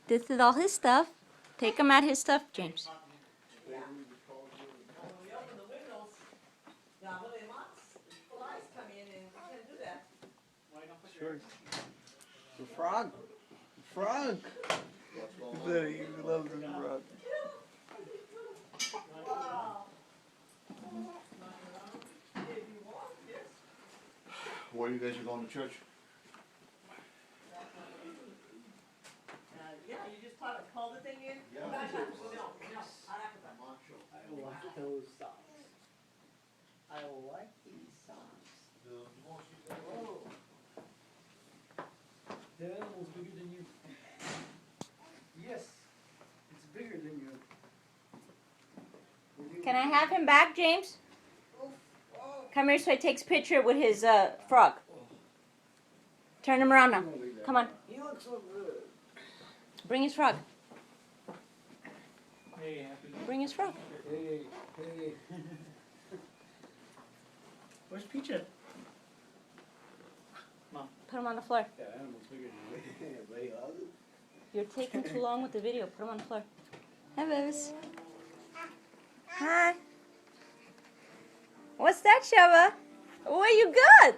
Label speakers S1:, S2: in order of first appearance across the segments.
S1: This is all his stuff. Take him at his stuff, James.
S2: Sure. The frog. Frog. He said he loves the frog.
S3: Where you guys are going to church?
S4: Yeah, you just call the thing in?
S3: Yeah.
S5: I like those socks. I like these socks. Oh. The animal's bigger than you. Yes, it's bigger than you.
S1: Can I have him back, James? Come here so he takes a picture with his frog. Turn him around now. Come on.
S5: He looks so good.
S1: Bring his frog.
S5: Hey, happy.
S1: Bring his frog.
S5: Hey, hey. Where's Peach at?
S1: Put him on the floor.
S5: The animal's bigger than you. Buddy, hug it.
S1: You're taking too long with the video. Put him on the floor. Hi, babies. Hi. What's that, Sheva? What you got?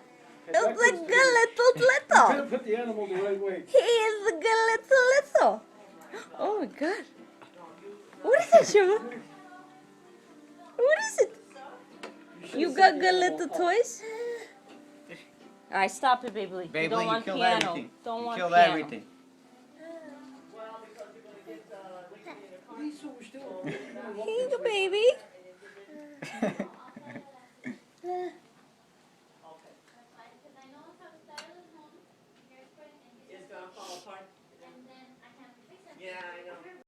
S1: It's a good
S5: You
S1: little.
S5: gotta put the animal the right way.
S1: He is a good little. Oh my God. What is that, Sheva? What is it? You got good little toys? Alright, stop it, Baby Lee. You don't want
S2: killed
S1: piano.
S2: everything.
S1: Don't
S2: You
S1: want
S2: killed
S1: piano.
S2: everything.
S4: Well, because you're gonna get,
S5: He's so still.
S1: Here you go, baby.